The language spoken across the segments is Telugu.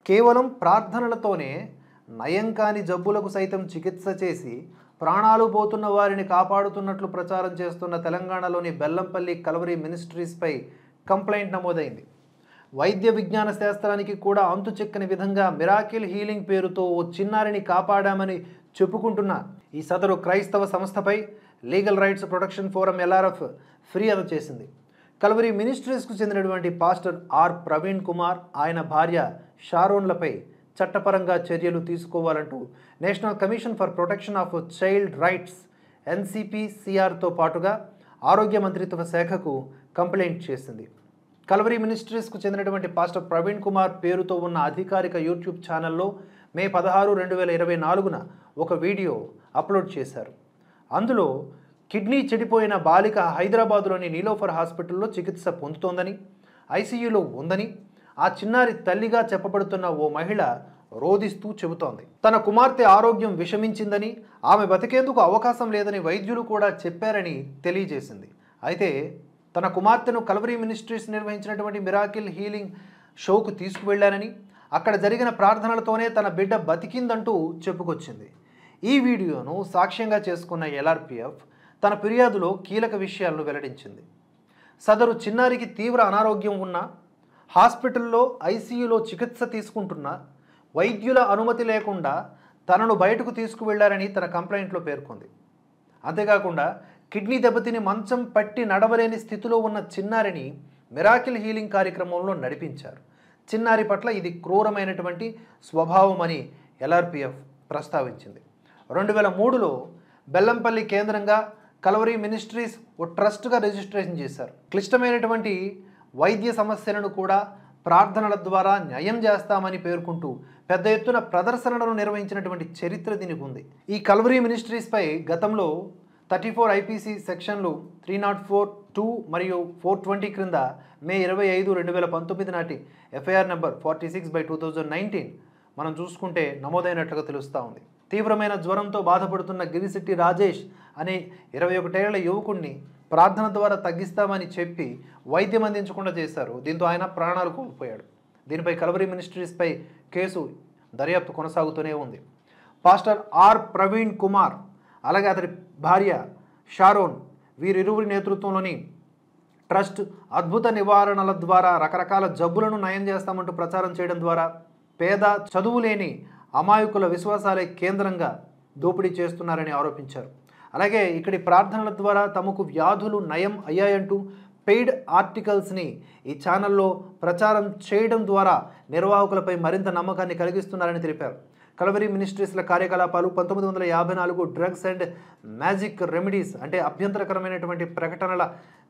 కేవలం ప్రార్థనలతోనే నయం కాని జబ్బులకు సైతం చికిత్స చేసి ప్రాణాలు పోతున్న వారిని కాపాడుతున్నట్లు ప్రచారం చేస్తున్న తెలంగాణలోని బెల్లంపల్లి కల్వరీ మినిస్ట్రీస్పై కంప్లైంట్ నమోదైంది. వైద్య విజ్ఞాన శాస్త్రానికి కూడా అంతు చిక్కని విధంగా మిరాకిల్ హీలింగ్ పేరుతో ఓ చిన్నారిని కాపాడామని చెప్పుకుంటున్న ఈ సదరు క్రైస్తవ సంస్థపై legal rights protection forum LRF ఫిర్యాదు చేసింది. కల్వరీ మినిస్ట్రీస్కు చెందినటువంటి పాస్టర్ ఆర్ ప్రవీణ్ కుమార్, ఆయన భార్య షారోన్లపై చట్టపరంగా చర్యలు తీసుకోవాలంటూ national commission for protection of child rights NCPCRతో పాటుగా ఆరోగ్య మంత్రిత్వ శాఖకు కంప్లైంట్ చేసింది. కల్వరీ మినిస్ట్రీస్కు చెందినటువంటి పాస్టర్ ప్రవీణ్ కుమార్ పేరుతో ఉన్న అధికారిక యూట్యూబ్ ఛానల్లో మే 16, 2024న ఒక వీడియో అప్లోడ్ చేశారు. అందులో కిడ్నీ చెడిపోయిన బాలిక హైదరాబాదులోని నీలోఫర్ హాస్పిటల్లో చికిత్స పొందుతోందని, ICUలో ఉందని ఆ చిన్నారి తల్లిగా చెప్పబడుతున్న ఓ మహిళ రోదిస్తూ చెబుతోంది. తన కుమార్తె ఆరోగ్యం విషమించిందని, ఆమె బతికేందుకు అవకాశం లేదని వైద్యులు కూడా చెప్పారని తెలియజేసింది. అయితే తన కుమార్తెను కల్వరీ మినిస్ట్రీస్ నిర్వహించినటువంటి మిరాకిల్ హీలింగ్ షోకు తీసుకువెళ్లానని, అక్కడ జరిగిన ప్రార్థనలతోనే తన బిడ్డ బతికిందంటూ చెప్పుకొచ్చింది. ఈ వీడియోను సాక్ష్యంగా చేసుకున్న LRPF తన ఫిర్యాదులో కీలక విషయాలను వెల్లడించింది. సదరు చిన్నారికి తీవ్ర అనారోగ్యం ఉన్న, హాస్పిటల్లో ICUలో చికిత్స తీసుకుంటున్న వైద్యుల అనుమతి లేకుండా తనను బయటకు తీసుకువెళ్లారని తన కంప్లైంట్లో పేర్కొంది. అంతేకాకుండా కిడ్నీ దెబ్బతిని మంచం పట్టి నడవలేని స్థితిలో ఉన్న చిన్నారిని మిరాకిల్ హీలింగ్ కార్యక్రమంలో నడిపించారు. చిన్నారి పట్ల ఇది క్రూరమైనటువంటి స్వభావమని LRPF ప్రస్తావించింది. 2003లో బెల్లంపల్లి కేంద్రంగా కల్వరీ మినిస్ట్రీస్ ఓ ట్రస్ట్గా రిజిస్ట్రేషన్ చేశారు. క్లిష్టమైనటువంటి వైద్య సమస్యలను కూడా ప్రార్థనల ద్వారా న్యాయం చేస్తామని పేర్కొంటూ పెద్ద ఎత్తున ప్రదర్శనలను నిర్వహించినటువంటి చరిత్ర దీనికి ఉంది. ఈ కల్వరీ మినిస్ట్రీస్పై గతంలో 34 IPC సెక్షన్లు 304(2) మరియు 420 క్రింద మే 25, 2019 నాటి FIR నెంబర్ 46/2019 మనం చూసుకుంటే నమోదైనట్లుగా తెలుస్తూ ఉంది. తీవ్రమైన జ్వరంతో బాధపడుతున్న గిరిశెట్టి రాజేష్ అనే 21 ఏళ్ల యువకుడిని ప్రార్థన ద్వారా తగ్గిస్తామని చెప్పి వైద్యం అందించకుండా చేశారు. దీంతో ఆయన ప్రాణాలు కోల్పోయాడు. దీనిపై కల్వరీ మినిస్ట్రీస్పై కేసు దర్యాప్తు కొనసాగుతూనే ఉంది. పాస్టర్ ఆర్ ప్రవీణ్ కుమార్ అలాగే అతడి భార్య షారోన్ వీరిరువురి నేతృత్వంలోని ట్రస్ట్ అద్భుత నివారణల ద్వారా రకరకాల జబ్బులను నయం చేస్తామంటూ ప్రచారం చేయడం ద్వారా పేద, చదువు లేని అమాయకుల విశ్వాసాలే కేంద్రంగా దోపిడీ చేస్తున్నారని ఆరోపించారు. అలాగే ఇక్కడి ప్రార్థనల ద్వారా తమకు వ్యాధులు నయం అయ్యాయంటూ పెయిడ్ ఆర్టికల్స్ని ఈ ఛానల్లో ప్రచారం చేయడం ద్వారా నిర్వాహకులపై మరింత నమ్మకాన్ని కలిగిస్తున్నారని తెలిపారు. కల్వరీ మినిస్ట్రీస్ల కార్యకలాపాలు 1954 డ్రగ్స్ అండ్ మ్యాజిక్ రెమెడీస్ అంటే అభ్యంతరకరమైనటువంటి ప్రకటనల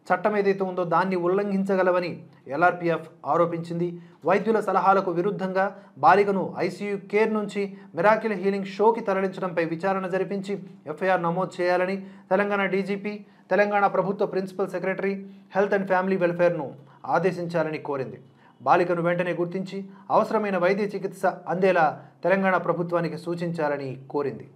చట్టం ఏదైతే ఉందో దాన్ని ఉల్లంఘించగలవని LRPF ఆరోపించింది. వైద్యుల సలహాలకు విరుద్ధంగా బాలికను ICU కేర్ నుంచి మిరాకిల్ హీలింగ్ షోకి తరలించడంపై విచారణ జరిపించి FIR నమోదు చేయాలని తెలంగాణ DGP, తెలంగాణ ప్రభుత్వ principal secretary health and family వెల్ఫేర్ను ఆదేశించాలని కోరింది. బాలికను వెంటనే గుర్తించి అవసరమైన వైద్య చికిత్స అందేలా తెలంగాణ ప్రభుత్వానికి సూచించాలని కోరింది.